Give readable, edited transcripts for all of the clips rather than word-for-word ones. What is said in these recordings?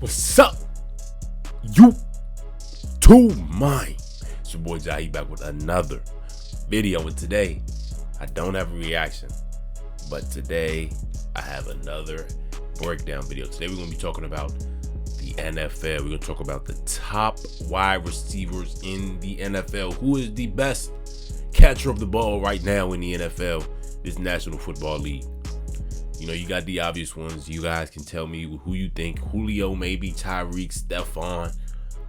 What's up, you two mine? It's your boy Jahi back with another video, and today I don't have a reaction, but today I have another breakdown video. Today we're going to be talking about the NFL. We're going to talk about the top wide receivers in the NFL. Who is the best catcher of the ball right now in the NFL, this National Football League? You know, you got the obvious ones. You guys can tell me who you think. Julio, maybe. Tyreek, Stefon,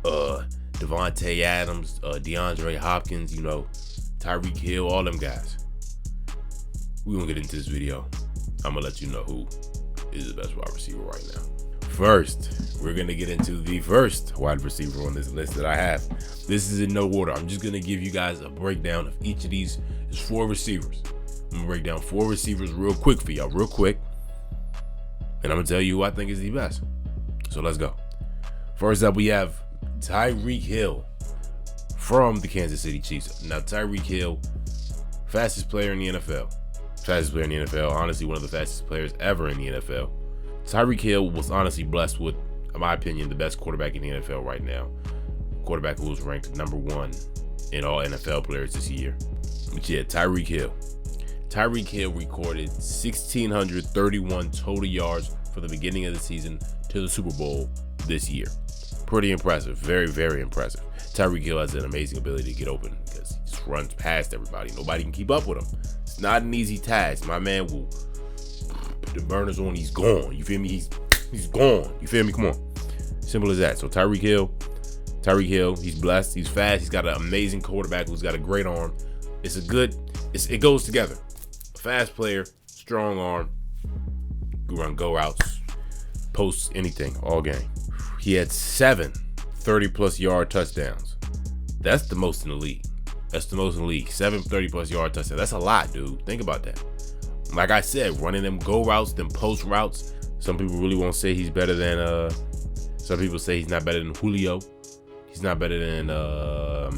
Devonta Adams, DeAndre Hopkins, you know, Tyreek Hill, all them guys. We're going to get into this video. I'm going to let you know who is the best wide receiver right now. First, we're going to get into the first wide receiver on this list that I have. This is in no order. I'm just going to give you guys a breakdown of each of these. There's 4 receivers. I'm going to break down 4 receivers real quick for y'all, real quick. And I'm going to tell you who I think is the best. So let's go. First up, we have Tyreek Hill from the Kansas City Chiefs. Now, Tyreek Hill, fastest player in the NFL. Fastest player in the NFL. Honestly, one of the fastest players ever in the NFL. Tyreek Hill was honestly blessed with, in my opinion, the best quarterback in the NFL right now. Quarterback who was ranked #1 in all NFL players this year. But yeah, Tyreek Hill. Tyreek Hill recorded 1,631 total yards from the beginning of the season to the Super Bowl this year. Pretty impressive. Very, very impressive. Tyreek Hill has an amazing ability to get open because he just runs past everybody. Nobody can keep up with him. It's not an easy task. My man will put the burners on. He's gone. You feel me? He's gone. You feel me? Come on. Simple as that. So Tyreek Hill, he's blessed. He's fast. He's got an amazing quarterback who's got a great arm. It goes together. Fast player, strong arm, run go routes, posts, anything, all game. He had 7 30-plus yard touchdowns. That's the most in the league. 7 30-plus yard touchdowns. That's a lot, dude. Think about that. Like I said, running them go routes, them post routes. Some people really won't say he's better than, some people say he's not better than Julio. He's not better than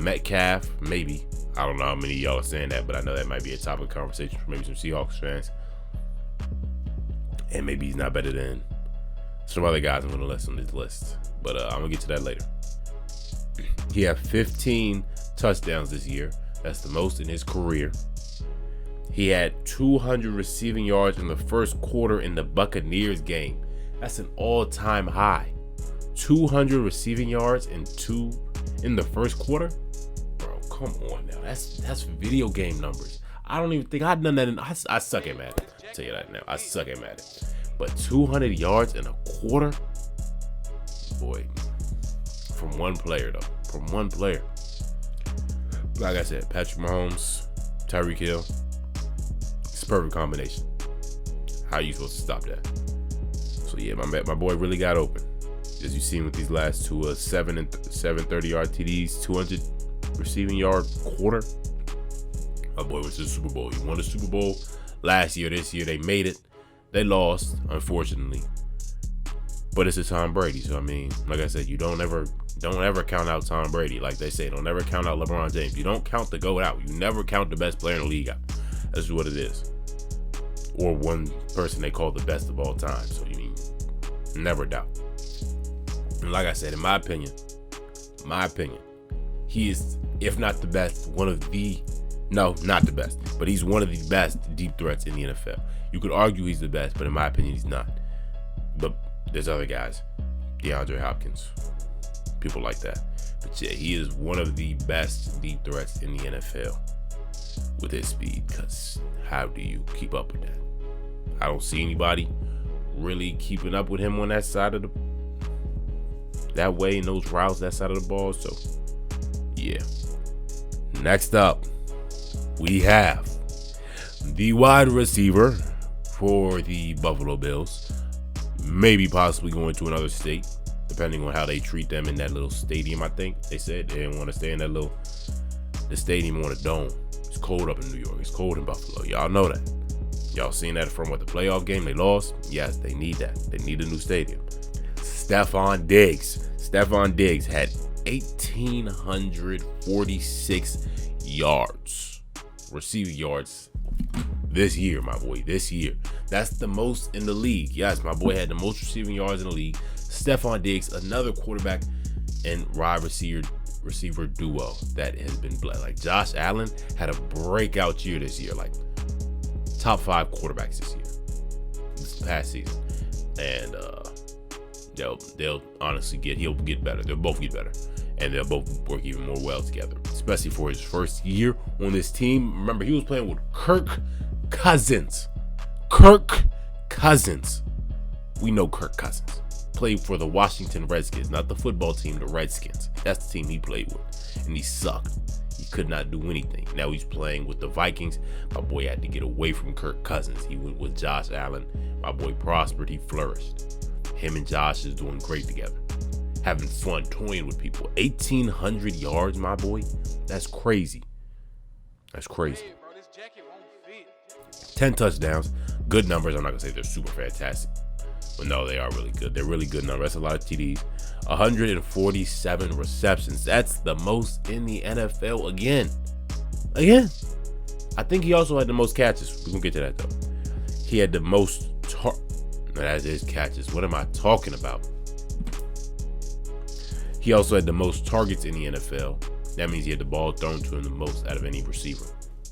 Metcalf, maybe. I don't know how many of y'all are saying that, but I know that might be a topic of conversation for maybe some Seahawks fans. And maybe he's not better than some other guys I'm going to list on this list. But I'm going to get to that later. He had 15 touchdowns this year. That's the most in his career. He had 200 receiving yards in the first quarter in the Buccaneers game. That's an all-time high. 200 receiving yards in the first quarter? Come on now, that's video game numbers. I don't even think I've done that. I suck at math. I'll tell you that now. I suck at math. But 200 yards in a quarter, boy, from one player though. From one player. Like I said, Patrick Mahomes, Tyreek Hill. It's a perfect combination. How are you supposed to stop that? So yeah, my boy really got open. As you've seen with these last two, 7 30-yard TDs, 200 receiving yard quarter. My boy was to the Super Bowl. He won the Super Bowl last year. This year they made it. They lost, unfortunately. But it's a Tom Brady. So I mean, like I said, you don't ever count out Tom Brady. Like they say, don't ever count out LeBron James. You don't count the GOAT out. You never count the best player in the league out. That's what it is. Or one person they call the best of all time. So you mean, never doubt. And like I said, in my opinion, he is, if not the best, not the best, but he's one of the best deep threats in the NFL. You could argue he's the best, but in my opinion, he's not. But there's other guys, DeAndre Hopkins, people like that. But yeah, he is one of the best deep threats in the NFL with his speed, because how do you keep up with that? I don't see anybody really keeping up with him on that side of that way, in those routes, that side of the ball. So yeah. Next up, we have the wide receiver for the Buffalo Bills. Maybe possibly going to another state, depending on how they treat them in that little stadium. I think they said they didn't want to stay in the stadium on a dome. It's cold up in New York. It's cold in Buffalo. Y'all know that. Y'all seen that from the playoff game they lost? Yes, they need that. They need a new stadium. Stefon Diggs had 1,846 yards, receiving yards this year, my boy. This year. That's the most in the league. Yes, my boy had the most receiving yards in the league. Stefon Diggs, another quarterback and wide receiver duo that has been blessed. Like Josh Allen had a breakout year this year. Like top 5 quarterbacks this year. This past season. And they'll honestly he'll get better. They'll both get better. And they'll both work even more well together. Especially for his first year on this team. Remember, he was playing with Kirk Cousins. Kirk Cousins. We know Kirk Cousins. Played for the Washington Redskins. Not the football team, the Redskins. That's the team he played with. And he sucked. He could not do anything. Now he's playing with the Vikings. My boy had to get away from Kirk Cousins. He went with Josh Allen. My boy prospered. He flourished. Him and Josh is doing great together. Having fun, toying with people. 1,800 yards, my boy. That's crazy. That's crazy. 10 touchdowns. Good numbers. I'm not going to say they're super fantastic. But no, they are really good. They're really good numbers. That's a lot of TDs. 147 receptions. That's the most in the NFL again. I think he also had the most catches. We're going to get to that, though. He had the most that is catches. What am I talking about? He also had the most targets in the NFL. That means he had the ball thrown to him the most out of any receiver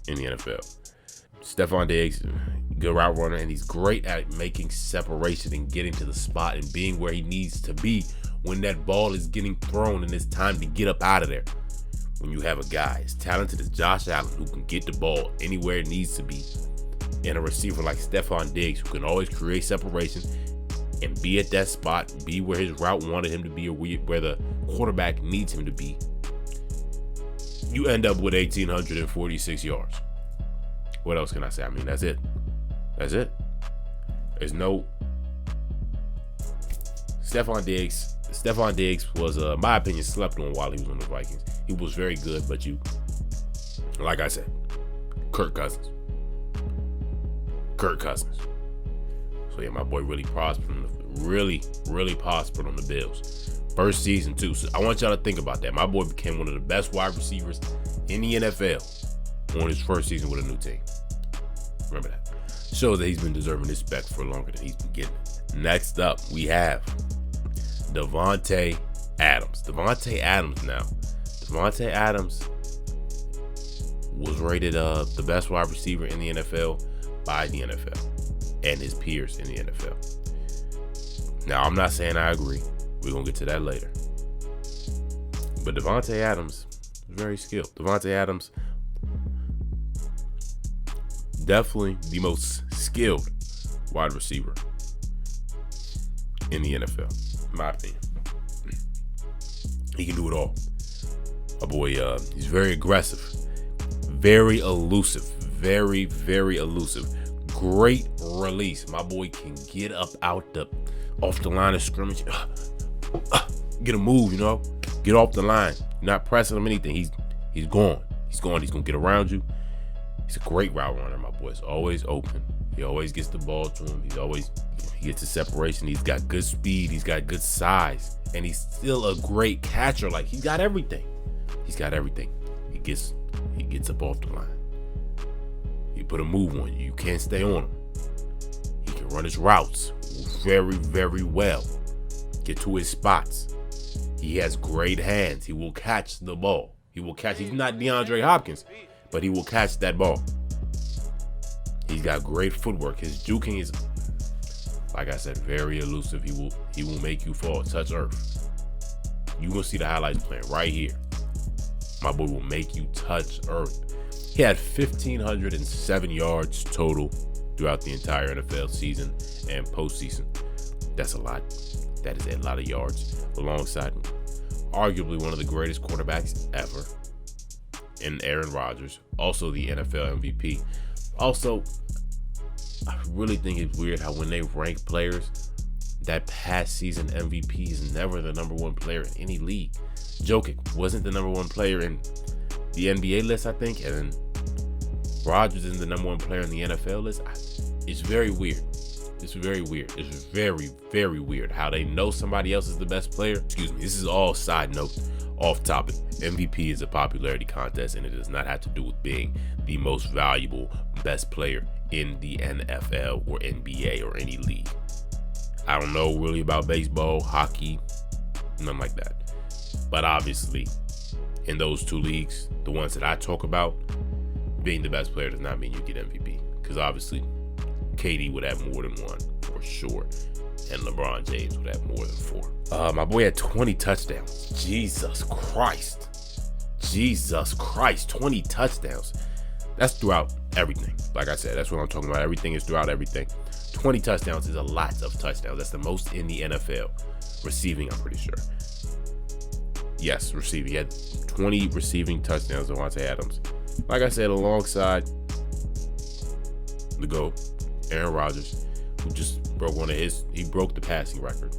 in the NFL. Stefon Diggs, good route runner, and he's great at making separation and getting to the spot and being where he needs to be when that ball is getting thrown and it's time to get up out of there. When you have a guy as talented as Josh Allen who can get the ball anywhere it needs to be, and a receiver like Stefon Diggs who can always create separation and be at that spot, be where his route wanted him to be or where the quarterback needs him to be, you end up with 1,846 yards. What else can I say? I mean, that's it. That's it. There's no... Stefon Diggs was, in my opinion, slept on while he was on the Vikings. He was very good, but like I said, Kirk Cousins. So yeah, my boy really prospered really prospered on the Bills. First season too. So I want y'all to think about that. My boy became one of the best wide receivers in the NFL on his first season with a new team. Remember that. Shows that he's been deserving respect for longer than he's been getting. Next up, we have Devonta Adams. Devonta Adams was rated the best wide receiver in the NFL by the NFL and his peers in the NFL. Now, I'm not saying I agree. We're going to get to that later. But Devonta Adams is very skilled. Devonta Adams, definitely the most skilled wide receiver in the NFL, in my opinion. He can do it all. My boy, he's very aggressive, very elusive, very, very elusive. Great release. My boy can get up off the line of scrimmage. Get a move, get off the line. You're not pressing him anything. He's gone. He's going to get around you. He's a great route runner. My boy's always open. He always gets the ball to him. He gets the separation. He's got good speed. He's got good size. And he's still a great catcher. Like, he's got everything. He gets up off the line. He put a move on you. You can't stay on him. He can run his routes very, very well. Get to his spots. He has great hands. He will catch the ball. He's not DeAndre Hopkins, but he will catch that ball. He's got great footwork. His juking is, like I said, very elusive. He will make you fall, touch earth. You will see the highlights playing right here. My boy will make you touch earth. He had 1,507 yards total throughout the entire NFL season and postseason. That's a lot. That is a lot of yards alongside arguably one of the greatest quarterbacks ever in Aaron Rodgers, also the NFL MVP. Also, I really think it's weird how when they rank players, that past season MVP is never the number one player in any league. Jokic wasn't the number one player in the NBA list, I think, and then Rodgers isn't the number one player in the NFL list. It's very weird. It's very weird. It's very, very weird how they know somebody else is the best player. Excuse me. This is all side note, off topic. MVP is a popularity contest, and it does not have to do with being the most valuable, best player in the NFL or NBA or any league. I don't know really about baseball, hockey, nothing like that. But obviously, in those two leagues, the ones that I talk about, being the best player does not mean you get MVP. Because obviously, KD would have more than one for sure. And LeBron James would have more than 4. My boy had 20 touchdowns. Jesus Christ. 20 touchdowns. That's throughout everything. Like I said, that's what I'm talking about. Everything is throughout everything. 20 touchdowns is a lot of touchdowns. That's the most in the NFL. Receiving, I'm pretty sure. Yes, receiving. He had 20 receiving touchdowns, Devonta Adams. Like I said, alongside the GOAT, Aaron Rodgers, who just broke he broke the passing record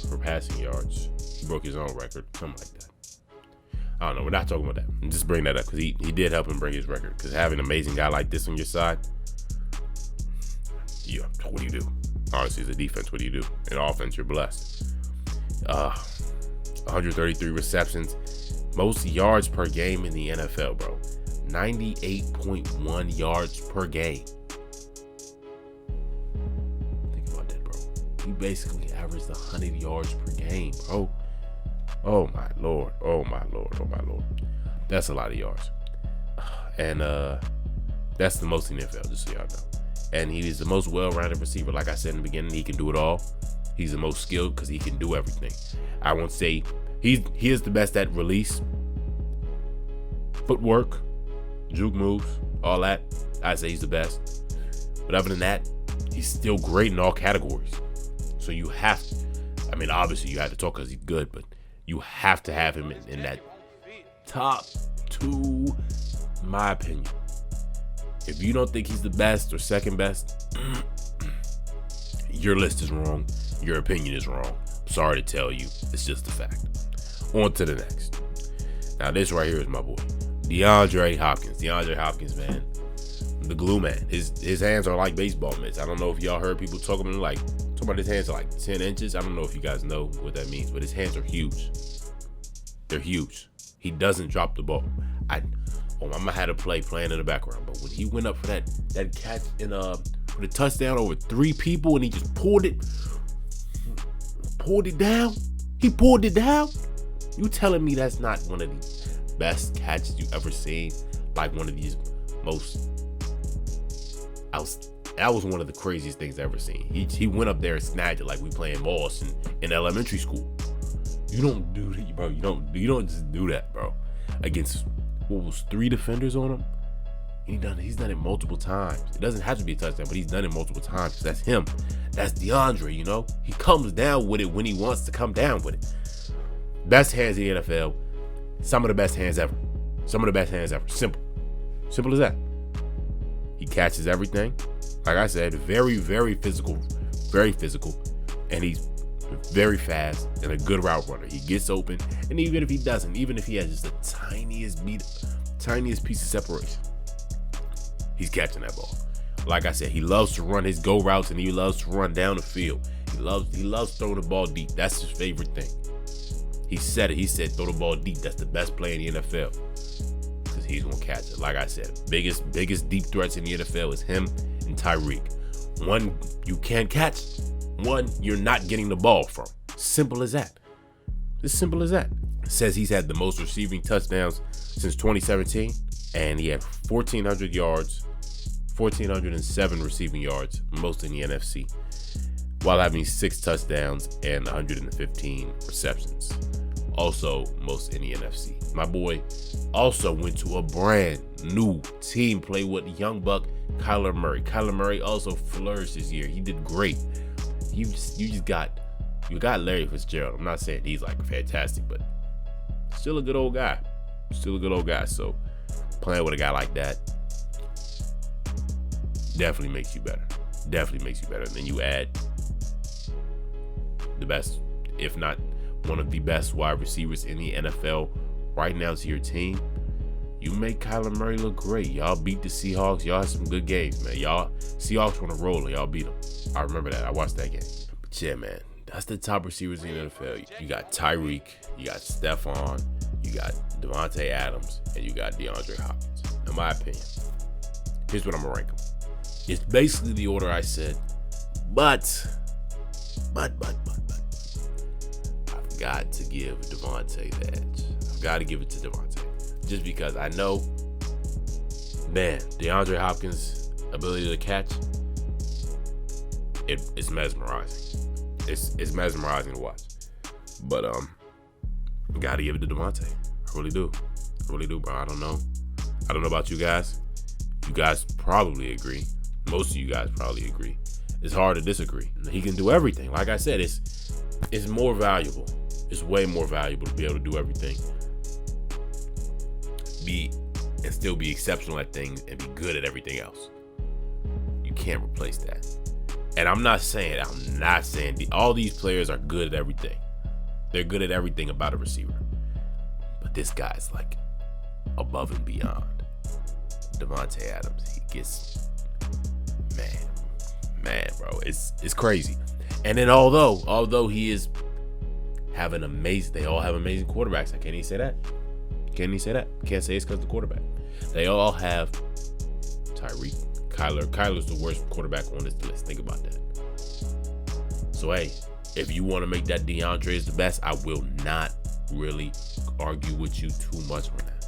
for passing yards. He broke his own record, something like that. I don't know. We're not talking about that. I'm just bring that up because he did help him bring his record. Because having an amazing guy like this on your side, yeah, what do you do? Honestly, as a defense, what do you do? In offense, you're blessed. 133 receptions, most yards per game in the NFL, bro. 98.1 yards per game. Think about that, bro. He basically averaged 100 yards per game, bro. Oh my lord. That's a lot of yards. And that's the most in the NFL, just so y'all know. And he is the most well-rounded receiver. Like I said in the beginning, he can do it all. He's the most skilled because he can do everything. I won't say he is the best at release, footwork, juke moves, all that. I'd say he's the best. But other than that, he's still great in all categories. So you have to, obviously you have to talk because he's good, but you have to have him in that top 2, in my opinion. If you don't think he's the best or second best, your list is wrong. Your opinion is wrong. I'm sorry to tell you. It's just a fact. On to the next. Now, this right here is my boy, DeAndre Hopkins. DeAndre Hopkins, man. The glue man. His hands are like baseball mitts. I don't know if y'all heard people talking about his hands are like 10 inches. I don't know if you guys know what that means, but his hands are huge. They're huge. He doesn't drop the ball. Mama had a play playing in the background, but when he went up for that catch for the touchdown over 3 people and he just pulled it down. He pulled it down. You telling me that's not one of the best catches you ever seen? Like one of these that was one of the craziest things I ever seen. He went up there and snagged it like we playing balls in elementary school. You don't do that, bro. You don't just do that, bro. Against what was 3 defenders on him? He's done it multiple times. It doesn't have to be a touchdown, but he's done it multiple times. That's him. That's DeAndre, you know? He comes down with it when he wants to come down with it. Best hands in the NFL. Some of the best hands ever. Simple. Simple as that. He catches everything. Like I said, very, very physical. Very physical. And he's very fast and a good route runner. He gets open. And even if he doesn't, even if he has just the tiniest piece of separation, he's catching that ball. Like I said, he loves to run his go routes and he loves to run down the field. He loves throwing the ball deep. That's his favorite thing. He said it. He said throw the ball deep. That's the best play in the NFL. Because he's gonna catch it. Like I said, biggest deep threats in the NFL is him and Tyreek. One you can't catch. One you're not getting the ball from. Simple as that. It's simple as that. It says he's had the most receiving touchdowns since 2017, and he had 1,400 yards, 1,407 receiving yards, most in the NFC, while having 6 touchdowns and 115 receptions. Also, most in the NFC. My boy also went to a brand new team, played with the young buck Kyler Murray. Kyler Murray also flourished this year. He did great. You got Larry Fitzgerald. I'm not saying he's like fantastic, but still a good old guy. So playing with a guy like that definitely makes you better. And then you add the best, if not one of the best wide receivers in the NFL right now to your team. You make Kyler Murray look great. Y'all beat the Seahawks. Y'all had some good games, man. Y'all Seahawks on a roll and y'all beat them. I remember that. I watched that game. But yeah, man, that's the top receivers in the NFL. You got Tyreek, you got Stefon, you got Devonta Adams, and you got DeAndre Hopkins. In my opinion, here's what I'm gonna rank them. It's basically the order I said, but I've got to give Devonta the edge. I've got to give it to Devonta. Just because I know, man, DeAndre Hopkins' ability to catch, it's mesmerizing. It's mesmerizing to watch. But got to give it to Devonta. I really do. Bro. I don't know about you guys. You guys probably agree. Most of you guys probably agree. It's hard to disagree. He can do everything. Like I said, it's more valuable. It's way more valuable to be able to do everything. And still be exceptional at things and be good at everything else. You can't replace that. And I'm not saying all these players are good at everything. They're good at everything about a receiver. But this guy's like above and beyond. Devonta Adams, he gets, man, bro, it's crazy. And then although he is having they all have amazing quarterbacks. I can't even say that. Can't say it's because of the quarterback. They all have Tyreek, Kyler's the worst quarterback on this list. Think about that. So hey, if you want to make that DeAndre is the best, I will not really argue with you too much on that,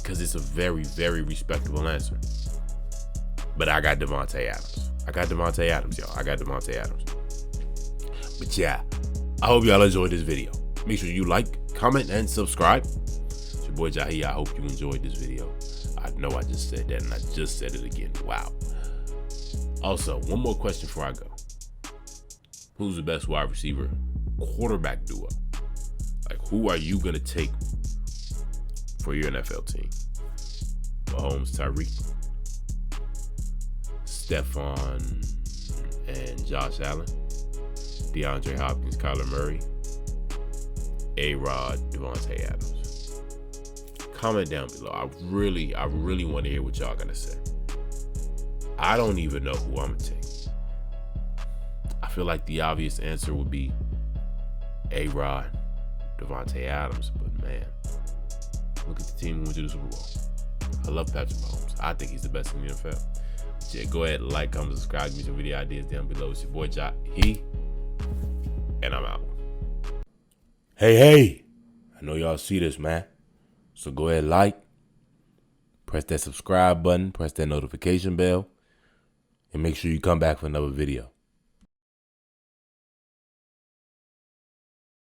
because it's a very, very respectable answer. But I got Devonta Adams. Y'all. I got Devonta Adams. But yeah, I hope y'all enjoyed this video. Make sure you like, comment, and subscribe. It's your boy Jahi. I hope you enjoyed this video. I know I just said that, and I just said it again. Wow. Also, one more question before I go. Who's the best wide receiver quarterback duo? Like, who are you going to take for your NFL team? Mahomes, Tyreek, Stefon and Josh Allen, DeAndre Hopkins, Kyler Murray, A-Rod, Devonta Adams. Comment down below. I really want to hear what y'all gonna say. I don't even know who I'm gonna take. I feel like the obvious answer would be A-Rod, Devonta Adams, but man, look at the team who went to the Super Bowl. I love Patrick Mahomes. I think he's the best in the NFL. Yeah, go ahead, like, comment, subscribe, give me some video ideas down below. It's your boy Jahi, and I'm out. Hey, I know y'all see this, man. So go ahead, like, press that subscribe button, press that notification bell, and make sure you come back for another video.